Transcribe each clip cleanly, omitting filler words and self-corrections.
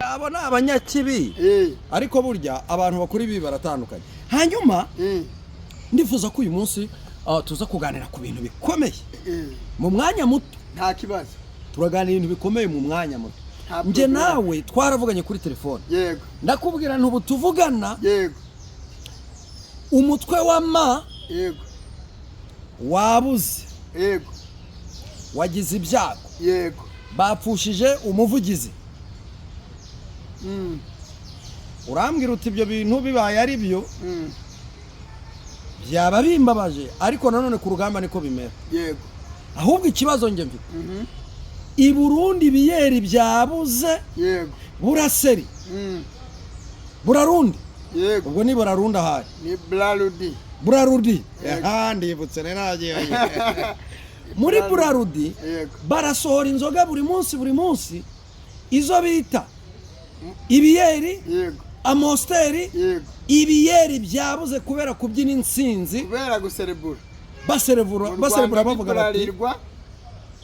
abo ni abanyakibi ariko burya abantu bakora ibi baratandukanye. Hanyuma ndifuza ko uyu munsi tuza kuganira ku bintu bikomeye mu mwanya muto. Nta kibazo. Turaganira ibintu bikomeye mu mwanya muto. Nje nawe twaravuganye kuri telefone. Yego. Ndakubwira ntubu tuvugana. Yego. Umutwe wa ma. Yego. Wabuze. Yego. Wagize ibyago. Yego. Bapfushije umuvugizi. Urambwira uti ibyo bintu bibaye ari byo. Byaba bimbabaje ariko nanone ku rugamba niko bimera. Yego. Ahubwo ikibazo nge mfite. I Burundi biyeri byabuze. Yego. Buraseri. Burarundi. Yego. Ubwo ni Burarunda hari. Ni Burarudi. Burarudi. Ndibutse nagiye. Muri Burarudi barasohora inzoga buri munsi izo bita ibiyeri. Yego. Amosteri. Yego. Ibiyeri byabuze kubera kubyina insinzi. Kubera guserebura. Baserebura bavuga bati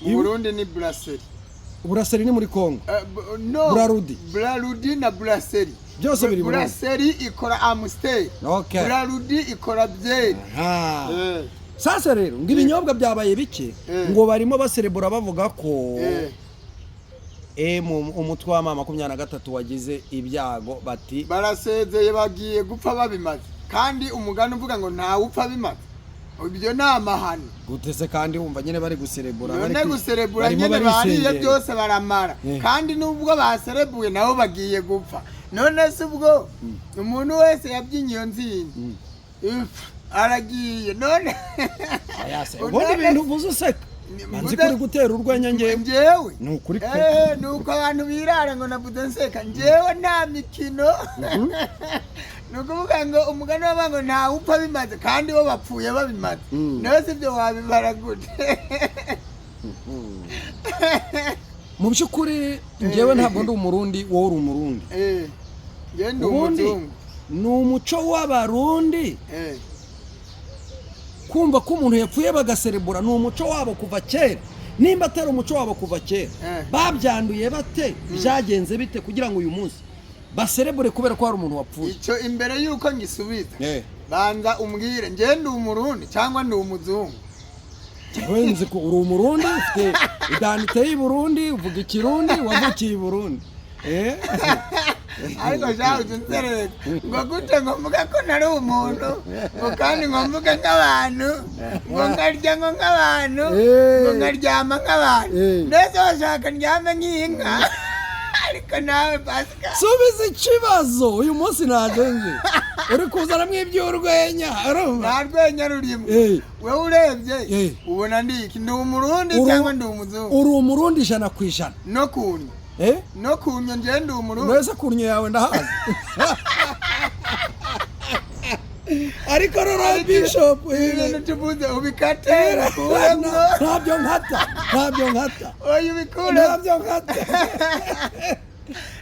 mu Burundi ni Buraseri. Buraseri ni muri Kongo. No. Burarudi. Burarudi na Buraseri. Byose biri muri Buraseri ikora Amstel. Okay. Burarudi ikora byeri. Sasa rero ngibinyobwa byabaye bike ngo barimo baserebura bavuga ko umutwe wa mama 23 wagize ibyago bati barasezeye bagiye gupfa babimaze kandi umugani uvuga ngo nta upfa bimaze. Ibyo namahano gutese kandi wumva nyene bari guserebura bari guserebura nyene bariye byose baramara kandi nubwo baserebuye nabo bagiye gupfa. None se ubwo umuntu wese yabyinye iyo nzinzi aragiye none ubundi bintu uvuze useka nzi kuri gutera urwenya ngewe nukuri nuko abantu birara ngo navuze nseka ngewe nta mikino. Nukuvuga ngo umugani w'abantu nta upfa bimaze kandi bo bapfuye babimaze. Nose ibyo wabibara gute? Mu byukuri ngewe ntabwo ndi umurundi wowe uri umurundi. Ngewe ndi umuzungu. Ni umuco w'abarundi. Kumva ko umuntu yapfuye bagaserebura ni umuco wabo kuva kera. Nimba atari umuco wabo kuva kera babyanduye bate byagenze bite kugira ngo uyu munsi baserebure kubera ko hari umuntu wapfuye? Icyo imbere yuko ngisubiza banza umbwire ngewe ndi umurundi cyangwa ndi umuzungu. Wenze ko uri umurundi ufite identite y'u Burundi uvuga ikirundi wavukiye i Burundi. Ariko shaho tunserere ngo gute ngo mvuga ko nari umuntu ngo kandi ngo mvuga nk'abantu ngo ngarya ngo nk'abantu ngo ngaryama nk'abantu ndetse washaka ndyame nk'inka. Ariko nawe Pascal subiza ikibazo uyu munsi najenje uri kuzanamo iby'urwenya. Nta rwenya rurimo. Wewe urebye ubona ndiki ndi umurundi cyangwa ndi umuzungu? Uri umurundi 100%. No kunyo no kunyo nje ndi umurundi. Wese kunyo yawe ndahazi. Ariko rero Bishop ibintu tubuze ubikatera kurengo ntabyo nkata oya ubikura ntabyo nkata.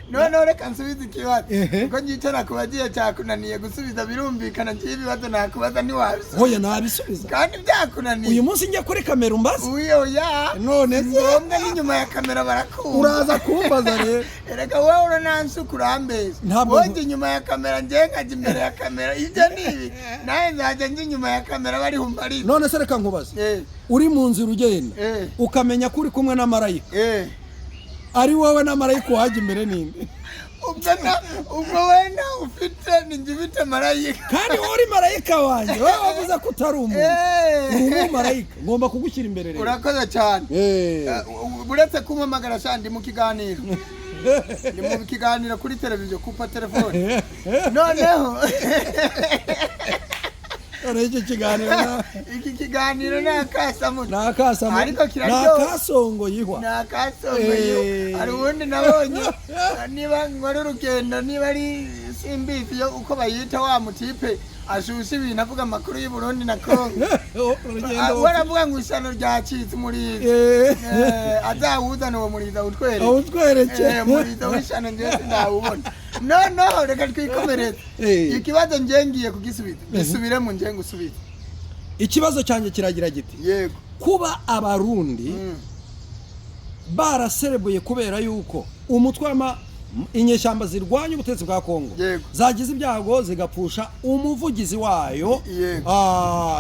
No reka nsubize ikibazo kuko nyicara kubagiye cyakunaniye gusubiza birumvikana cy'ibibazo nakubaza ntiwabisubiza. Oya nabisubiza kandi byakunaniye. Uyu munsi njye kuri kamera umbaza. Oya none ngombwa n'inyuma ya kamera barakumva. Uraza kumbaza rero. Erega wowe uranansuka urambeze. Wowe inyuma ya kamera nje nkajya imbere ya kamera ibyo nibi nawe nzajya njye inyuma ya kamera bari humbarira. None se reka nkubaze uri mu nzira ugenda ukamenya ko uri kumwe na marayika ari wowe na marayika wajya imbere ninde? Ubwo wenda ufite ninjibite marayika kandi uri marayika wanjye wowe wavuze ko utari umuntu uri marayika ngomba kugushyira imbere rero. Urakoze cyane. Buretse kumpamagara shandi mu kiganiro ni mu kiganiro kuri televiziyo kupa telefone noneho iki kiganiro nakasamo ariko kiraryoha nakasongo yihwa hari ubundi nabonye niba nkora urugendo niba ari simbizi yo uko bayita wa mutipe ashusha ibintu avuga amakuru y'u Burundi na Kongo. Waravuga ngo isano ryacitse muri azawuzana uwo muriza utwereke muriza w'isano nje ndawubona. No reka twikomereze ikibazo ngiye kugisubiza gisubire mu nje ngusubiza. Ikibazo cyanjye kiragira giti yego kuba abarundi baraserebuye kubera yuko umutwe inyeshyamba zirwanya ubutegetsi bwa Kongo zagize ibyago zigapfusha umuvugizi wayo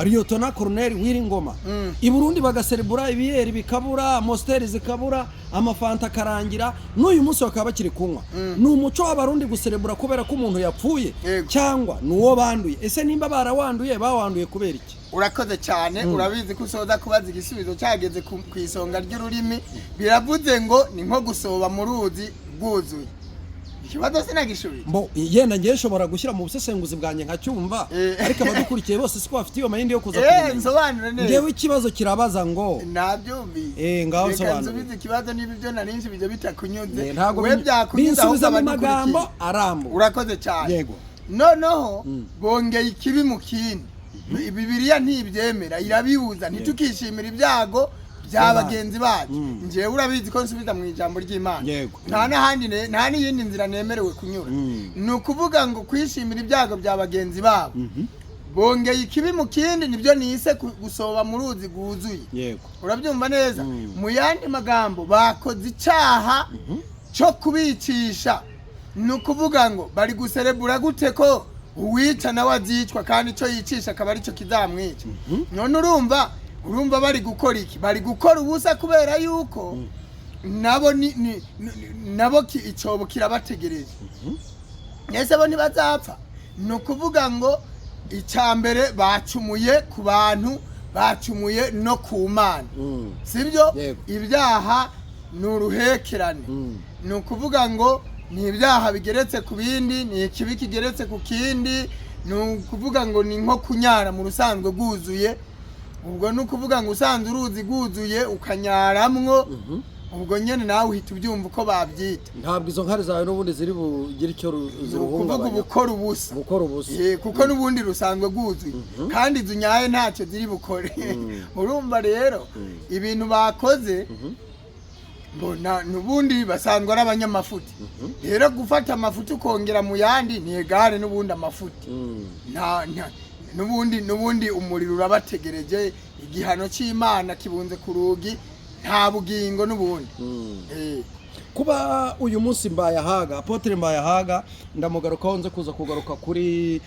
Lieutenant Colonel Wiringoma i Burundi bagaserebura ibiyeri bikabura mosteri zikabura amafanta karangira n'uyu munsi bakaba bakiri kunywa ni umuco w'abarundi guserebura kubera ko umuntu yapfuye cyangwa nuwo banduye ese nimba barawanduye bawanduye kubera iki urakoze cyane urabizi ko usoza kubaza igisubizo cyageze ku isonga ry'ururimi biravuze ngo ni nko gusoba mu ruzi rwuzuye ikibazo sinagishubije mbo yenda ngiye shobora gushyira mu busesenguzi bwanjye nkacyumva ariko abadukurikiye bose siko bafite iyo mayindi yo kuza kumenya nsobanura neza ngewe ikibazo kirabaza ngo nabyumvise ngaho sobanura nsubize ikibazo niba ibyo narinzi bijya bitakunyuze we byakunyuze ahubwo mu magambo arambuye urakoze cyane yego noneho bongeye ikibi mu kindi Bibiliya ntibyemera irabibuza ntitukishimira ibyago bya bagenzi bacu njewe urabizi ko nsubiza mu ijambo ry'Imana nta n'iyindi nzira nemerewe kunyura ni ukuvuga ngo kwishimira ibyago bya bagenzi babo bongeye ikibi mu kindi nibyo nise gusoba mu ruzi rwuzuye urabyumva neza mu yandi magambo bakoze icyaha cyo kubicisha ni ukuvuga ngo bari guserebura gute ko uwica nawe azicwa kandi icyo yicisha akaba aricyo kizamwica none urumva bari gukora iki bari gukora ubusa kubera yuko nabo icyobo kirabategereje ese bo ntibazapfa ni ukuvuga ngo icya mbere bacumuye ku bantu bacumuye no ku mana sibyo ibyaha ni uruhekerane ni ukuvuga ngo ni ibyaha bigeretse ku bindi ni ikibi kigeretse ku kindi ni ukuvuga ngo ni nko kunyara mu rusanzwe rwuzuye ubwo ni ukuvuga ngo usanze uruzi rwuzuye ukanyaramwo ubwo nyine nawe uhita ubyumva uko babyita ntabwo izo nkari zawe n'ubundi ziri bugire icyo ziruhungabanya gukora ubusa kuko n'ubundi rusanzwe rwuzuye kandi izo nyaye ntacyo ziri bukore urumva rero ibintu bakoze n'ubundi basanzwe ari abanyamafuti rero gufata amafuti ukongera mu yandi ni egare n'ubundi amafuti n'ubundi umuriro urabategereje igihano cy'Imana kibunze ku rugi nta bugingo n'ubundi kuba uyu munsi Mbayahaga Apotre Mbayahaga ndamugarukaho nze kuza kugaruka kuri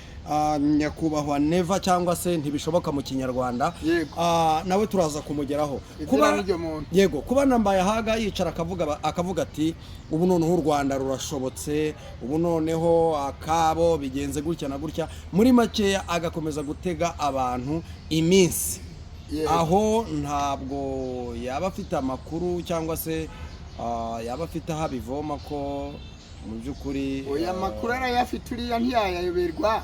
nyakubahwa Neva cyangwa se ntibishoboka mu kinyarwanda nawe turaza kumugeraho kuba na Mbayahaga yicara akavuga ati ubu noneho u Rwanda rurashobotse ubu noneho akabo bigenze gutya na gutya muri make agakomeza gutega abantu iminsi aho ntabwo yaba afite amakuru cyangwa se yaba afite aho abivoma ko mu by'ukuri oya makuru arayafite uriya ntiyayayoberwa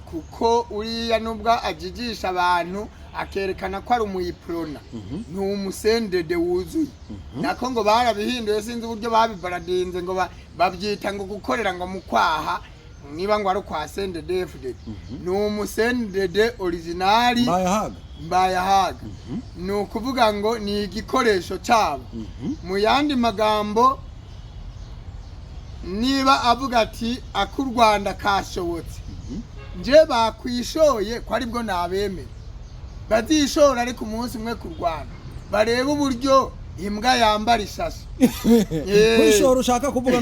kuko uriya nubwo ajijisha abantu akerekana ko ari umuyiprona ni umusendede wuzuye nako ngo barabihinduye sinzi uburyo babibaradinze ngo babyita ngo gukorera ngo mu kwaha niba ngo ari kwa sendede FD ni umusendede originali Mbayahaga ni ukuvuga ngo ni igikoresho cyabo mu yandi magambo niba avuga ati ak'u Rwanda kashobotse nje bakwishoye ko aribwo nabemera bazishora ariko umunsi umwe ku Rwanda bareba uburyo imbwa yambara ishashi kwishora ushaka kuvuga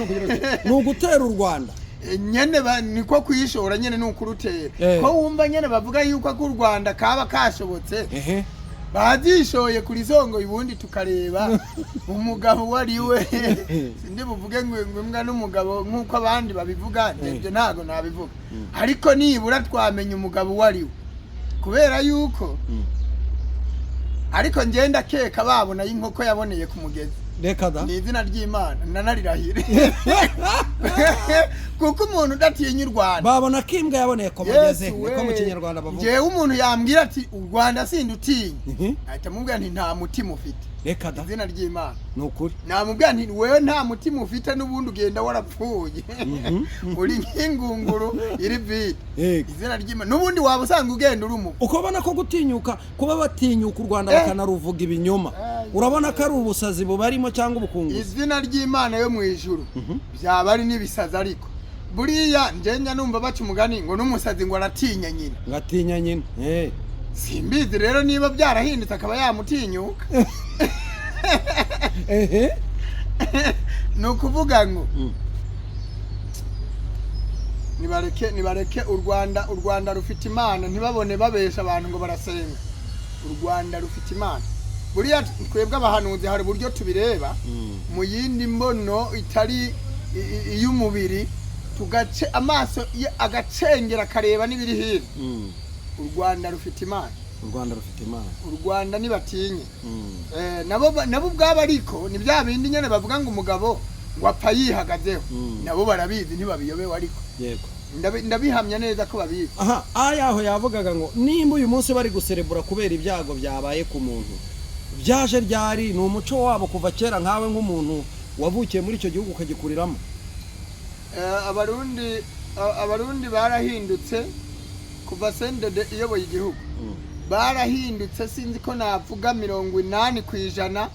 ni ugutera u Rwanda nyene niko kwishora nyene nukurutera ko wumva nyene bavuga yuko ak'u Rwanda kaba kashobotse bazishoye kuri zongo ibundi tukareba umugabo wari we sindi buvuge ngo imbwa n'umugabo nkuko abandi babivuga ibyo ntago nabivuga ariko nibura twamenye umugabo wari we kubera yuko ariko ngenda keka babona y'inkoko yaboneye ku mugezi reka da ni izina ry'Imana nanarirahire kuko umuntu udatinya u Rwanda babona ko imbwa yaboneye ku mugezi niko mu kinyarwanda bavuga jewe umuntu yambwira ati u Rwanda sindutinya ahita mubwira nti nta mutima ufite reka da izina ry'Imana nukuri namubwira nti wewe nta mutima ufite n'ubundi ugenda warapfuye uri nk'ingunguru iri vide izina ry'Imana n'ubundi waba usanga ugenda uri umuko ukabona ko gutinyuka kuba batinyuka u Rwanda bakanaruvuga ibinyoma urabona ko ari ubusazi bubarimo cyangwa ubukungu izina ry'Imana yo mu ijuru byaba ari nibisaza ariko buriya njenya numva baca umugani ngo n'umusazi ngo aratinya nyina ngatinya nyina simbizi rero niba byarahindutse akaba yamutinyuka ni ukuvuga ngo nibareke u Rwanda rufite Imana ntibabone babesha abantu ngo barasenga. U Rwanda rufite Imana. Buriya twebwe abahanuzi hari buryo tubireba mu yindi mbono itari iy'umubiri, tugace amaso agacengera kareba n'ibiri hino. U Rwanda rufite Imana. U Rwanda rufite Imana. U Rwanda nibatinye. Nabo ubwabo ariko ni bya bindi nyene bavuga ngo umugabo ngo apfa yihagazeho. Nabo barabizi ntibabiyobewe ariko. Yego. Ndabihamya neza ko babizi. Aha, ayaho yavugaga ngo nimba uyu munsi bari guserebura kubera ibyago byabaye ku muntu. Byaje ryari ni umuco wabo kuva kera nkawe nk'umuntu wavukiye muri icyo gihugu ukagikuriramo. Abarundi barahindutse kuva sendede iyoboye igihugu. Barahindutse sinzi ko navuga 80%.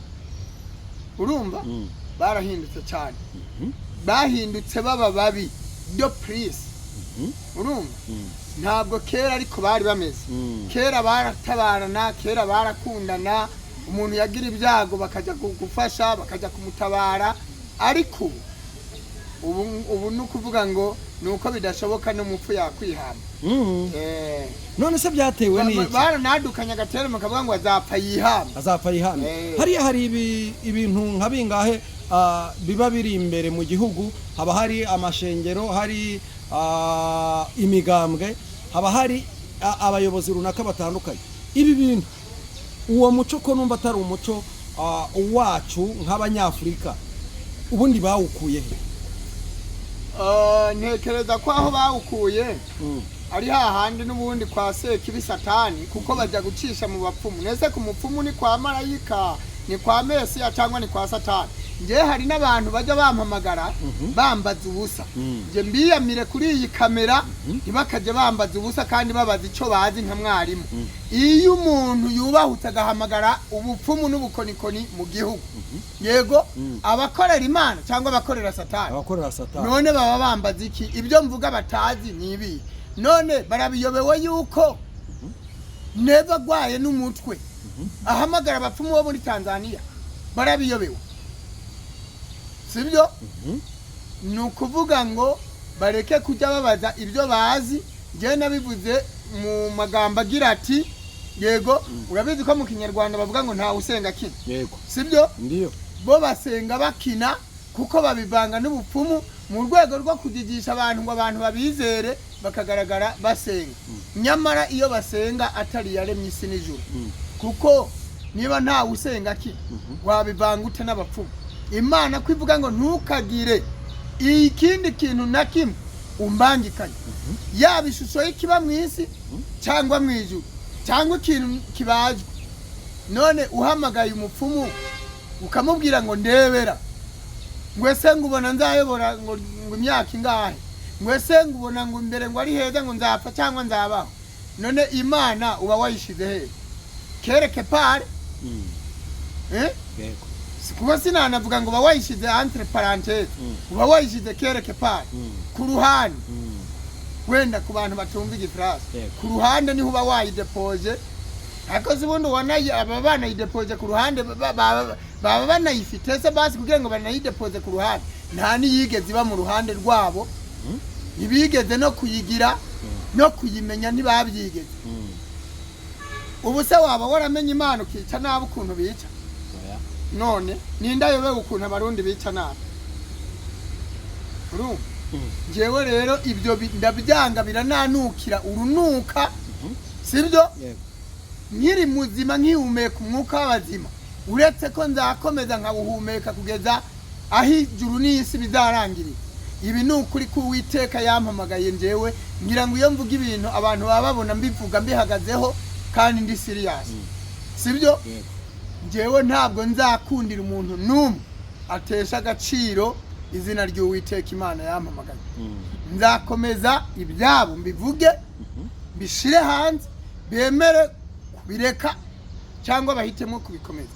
Urumva? Barahindutse cyane. Bahindutse baba babi. Do please. Urumva? Ntabwo kera ariko bari bameze. Kera baratabarana, kera barakundana, umuntu yagira ibyago bakaja gufasha, bakaja kumutabara, ariko ubu nukuvuga ngo nuko bidashoboka no mupfu yakwihama. None se byatewe n'iki? Baranadukanya gatera mukavuga ngo azapfa yihama. Azapfa yihama. Hari ibintu nka bingahe biba biri imbere mu gihugu, haba hari amashengero, hari imigambwe, haba hari abayobozi runaka batandukanye. Ibi bintu uwo muco ko numva atari umuco wacu nk'abanyafrika, ubundi bawukuye he? Ntekereza ko aho bawukuye ari hahandi n'ubundi kwa Sekibi Satani, kuko bajya gucisha mu bapfumu. Nese ku mupfumu ni kwa marayika, ni kwa Mesiya cyangwa ni kwa Satani? Nje hari n'abantu bajya bampamagara bambaza ubusa. Nje mbiyamire kuri iyi kamera ntibakaje bambaza ubusa kandi babaza icyo bazi nka mwarimu. Iyo umuntu yubahutse agahamagara ubupfumu n'ubukonikoni mu gihugu, yego abakorera Imana cyangwa abakorera Satani. Abakorera Satani. None baba bambaza iki? Ibyo mvuga batazi nibi. None barabiyobewe yuko neva gwaye n'umutwe ahamagara abapfumu bo muri Tanzania. Barabiyobewe. Sibyo? Nukuvuga ngo bareke kujya babaza ibyo bazi. Je nabivuze mu magambo agira ati yego, urabizi ko mu Kinyarwanda bavuga ngo nta usenga kina. Yego. Sibyo? Ndiyo. Bo basenga bakina kuko babivanga n'ubupfumu mu rwego rwo kujigisha abantu ngo abantu babizere bakagaragara basenga. Nyamara iyo basenga atari yaremye isi n'ijuru. Kuko niba nta usenga kina wabivanga ute n'abapfumu. Imana kwivuga ngo ntukagire ikindi kintu na kimwe umbangikanye. Yaba ishusho y'ikiba mu isi cyangwa mu ijuru cyangwa ikintu kibajwe. None uhamagaye umupfumu ukamubwira ngo ndebera, ngwese ngubona nzayobora ngo imyaka ingahe, ngwese ngubona ngo imbere ngo ari heza ngo nzapfa cyangwa nzabaho. None Imana uba wayishize he? Kereke pare. Yego. Kuba sinanavuga ngo bawayishize entre parenthèses, uba wayishize kereke pare ku ruhande. Wenda ku bantu batumva igifrase, ku ruhande niho uba wayidepoje. Ariko zibundi wanaye aba bana yidepoje ku ruhande baba banayifite se basi kugira ngo banayidepoje ku ruhande. Nta niyigeze iba mu ruhande rwabo, ntibigeze no kuyigira no kuyimenya ntibabyigeze. Ubu se waba waramenye Imana ukica nabi ukuntu bica? None nindayobe ukuntu abarundi bica nabi. Urumva? Jewe rero ibyo ndabyanga birananukira urunuka. Sibyo? Nkiri muzima nkihumeka umwuka w'abazima, uretse ko nzakomeza nkawuhumeka kugeza aho ijuru n'isi bizarangirira. Ibi ni ukuri ko Uwiteka yampamagaye njewe, ngira ngo iyo mvuga ibintu abantu baba babona mbivuga mbihagazeho kandi ndi serious. Sibyo? Njewe ntabwo nzakundira umuntu numwe atesha agaciro izina ry'Uwiteka Imana yampamagaye. Nzakomeza ibyabo mbivuge, bishire hanze, bemere kubireka cyangwa bahitemo kubikomeza.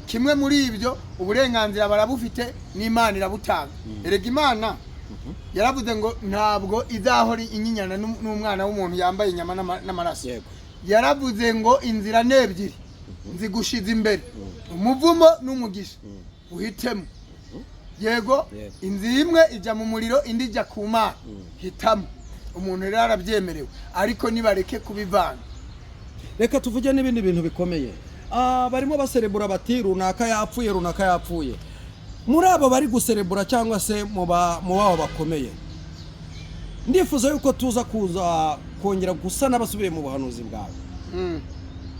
Kimwe muri ibyo uburenganzira barabufite n'Imana irabutanga. Erega Imana yaravuze ngo ntabwo izahora inyinyana n'umwana w'umuntu yambaye inyama n'amaraso. Yaravuze ngo inzira nebyiri nzigushiza imbere, umuvumo n'umugisha uhitemo. yego inzu imwe ijya mu muriro indi ijya ku mana hitamo umuntu rero arabyemerewe ariko nibareke kubivanga. Reka tuvuge n'ibindi bintu bikomeye. Barimo baserebura bati runaka yapfuye. Muri abo bari guserebura cyangwa se mu babo bakomeye, ndifuza yuko tuza kongera gusa n'abasubiye mu buhanuzi bwawe.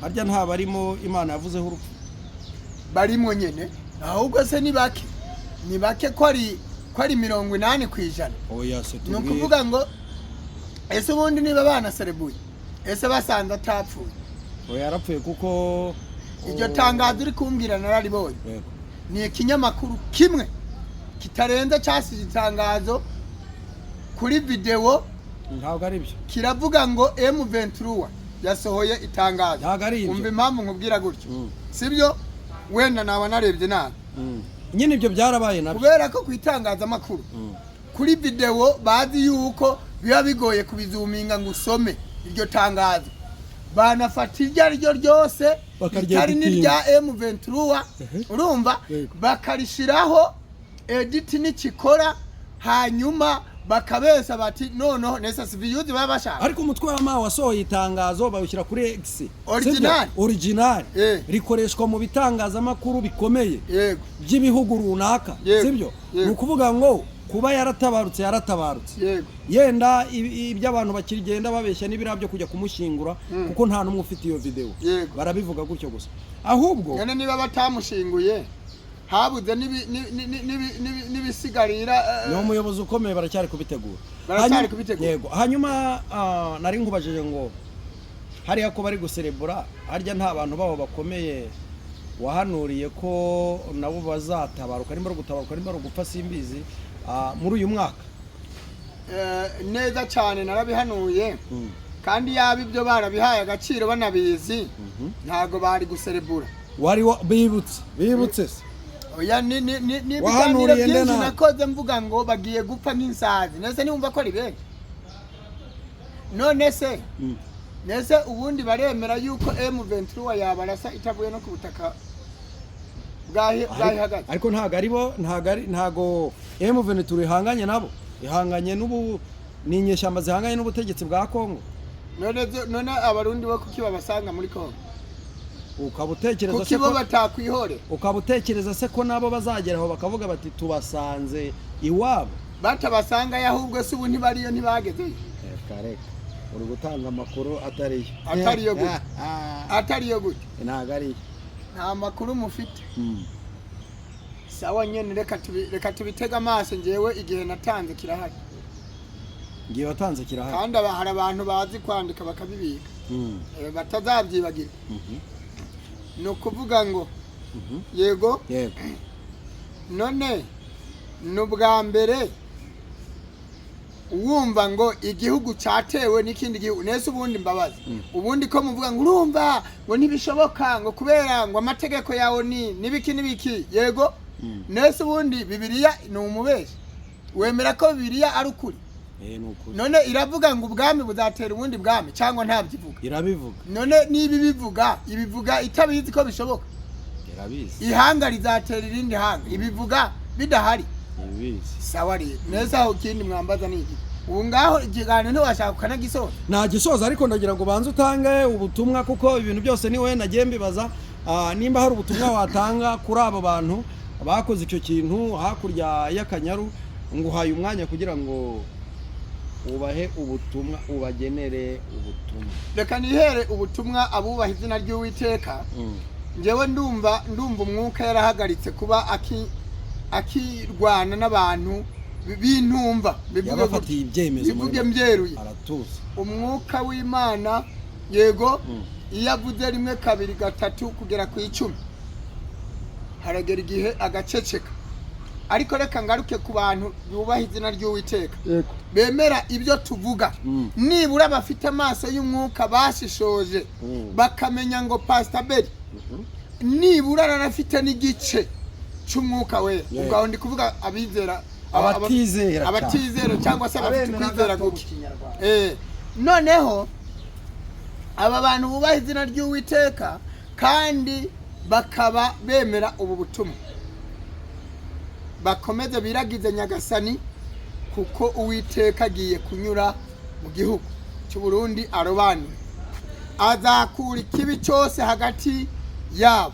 Harya nta barimo Imana yavuzeho urupfu barimo nyene, ahubwo se ni bake ko ari 80%. Oya se ni ukuvuga ngo ese ubundi niba banaserebuye ese basanze atapfuye. Oya yarapfuye kuko iryo tangazo uri kumbwira nararibonye. Ni ikinyamakuru kimwe kitarenze cyasize itangazo kuri video, ntabwo ari byo, kiravuga ngo M23 yasohoye itangazo. Umva impamvu nkubwira gutyo, sibyo? Wenda naba narebye nabi nyine ibyo byarabaye nabyo, kubera ko kwitangaza makuru kuri video bazi yuko biba bigoye kubizuminga ngo usome iryo tangazo, banafata iryo ari ryo ryose bitari n'irya M23 urumva, bakarishiraho edit n'ikikora, hanyuma bakabesa bati noneho nesa siviyuzi baba bashaka. Ariko umutwe w'ama wasohoye itangazo bawushyira kuri X original rikoreshwa mu bitangazamakuru bikomeye by'ibihugu runaka, sibyo? Ni ukuvuga ngo kuba yaratabarutse yenda iby'abantu bakirigenda babeshya n'ibirabyo kujya kumushyingura kuko nta numwe ufite iyo video, barabivuga gutyo gusa. Ahubwo none niba batamushinguye habuze n'ibisigarira, ni umuyobozi ukomeye, baracyari kubitegura. Yego, hanyuma nari nkubajije ngo hariya ko bari guserebura, harya nta bantu babo bakomeye wahanuriye ko nabo bazatabaruka, nimba gutabaruka nimba gupfa simbizi muri uyu mwaka? Neza cyane narabihanuye, kandi yaba ibyo barabihaye agaciro banabizi ntago bari guserebura. Wari bibutse se? Oya ni biganiro byinshi nakoze mvuga ngo bagiye gupfa nk'insazi. Nese niwumva ko ari benshi, none se nese ubundi baremera yuko M23 yabarasa itavuye no ku butaka bwahagaze? Ariko ntago M23 ihanganye nabo, ihanganye ni inyeshyamba zihanganye n'ubutegetsi bwa Kongo. None abarundi bo kuki babasanga muri Kongo? Ukabutekereza se ko batakwihore, ukabutekereza se ko nabo bazageraho bakavuga bati tubasanze iwabo, batabasanga ahubwo se ubu ntibariyo ntibageze. Reka uri gutanga amakuru atariyo gute ntago ari nta makuru mufite. Sawa nyene, reka tubitega amaso. Ngewe igihe natanze kirahari, kandi hari abantu bazi kwandika bakabibika batazabyibagira. ni ukuvuga ngo yego none n'ubwa mbere wumva ngo igihugu cyatewe n'ikindi gihugu nese ubundi mbabaza ubundi ko muvuga ngo urumva ngo ntibishoboka ngo kubera ngo amategeko yawe n'ibiki yego nese ubundi Bibiliya ni umubeshi wemera ko Bibiliya ari ukuri none iravuga ngo ubwami buzatera ubundi bwami cyangwa ntabyivuga irabivuga none nibi ibivuga itabizi ko bishoboka irabizi ihanga rizatera irindi hanga ibivuga bidahari ibizi sawa rero neza aho kindi mwambaza niki ubu ngaho ikiganiro ntiwashaka kanagisoza nta gisoza ariko ndagira ngo banze utange ubutumwa kuko ibintu byose ni wowe nagiye mbibaza nimba hari ubutumwa watanga kuri abo bantu bakoze icyo kintu hakurya y'Akanyaru nguhaye umwanya kugira ngo ubahe ubutumwa ubagenere ubutumwa reka nihere ubutumwa abubaha izina ry'Uwiteka njewe ndumva umwuka yarahagaritse kuba akirwana n'abantu bintumva yabafatiye ibyemezo bivuge mbyeruye aratuza umwuka w'Imana yego iyo avuze rimwe kabiri gatatu kugera ku 10 haragera igihe agaceceka ariko reka ngaruke ku bantu bubaha izina ry'Uwiteka bemera ibyo tuvuga nibura bafite amaso y'umwuka bashishoje bakamenya ngo Pastor Beri nibura arafite n'igice cy'umwuka we ubwo ndi kuvuga abizera abatizera cyangwa se abafite kwizera guke noneho aba bantu bubaha izina ry'Uwiteka kandi bakaba bemera ubu butumwa bakomeze biragize nyagasani kuko uwiteka agiye kunyura mu gihugu cy'u Burundi arobanuye azakura ikibi cyose hagati yabo.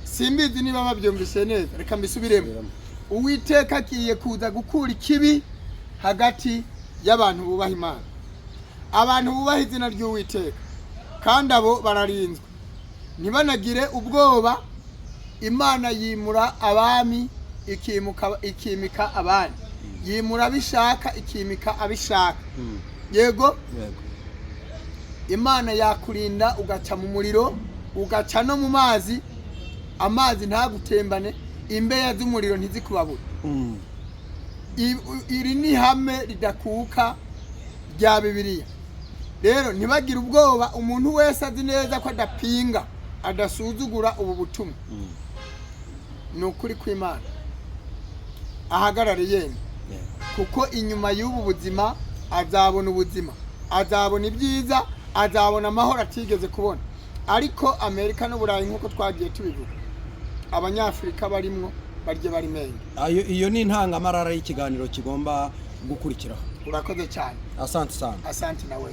Simbizi niba babyumvise neza, reka mbisubiremo. Uwiteka agiye kuza gukura ikibi hagati y'abantu bubaha Imana, abantu bubaha izina ry'Uwiteka, kandi abo bararinzwe ntibanagire ubwoba. Imana yimura abami ikimika abandi, yimura abishaka ikimika abishaka. Yego, Imana yakurinda ugaca mu muriro, ugaca no mu mazi, amazi ntagutembane, imbeya z'umuriro ntizikubabure. Iri ni hame ridakuka rya Bibiliya. Rero ntibagire ubwoba, umuntu wese azi neza ko adapinga adasuzugura ubu butumwa. Ni ukuri kw'Imana ahagarare yemye, kuko inyuma y'ubu buzima azabona ubuzima, azabona ibyiza, azabona amahoro atigeze kubona. Ariko Amerika n'Uburayi nk'uko twagiye tubivuga, Abanyafurika barimwo barye bari menge. Iyo ni intangamarara y'ikiganiro kigomba gukurikiraho. Urakoze cyane. Asante sana. Asante nawe.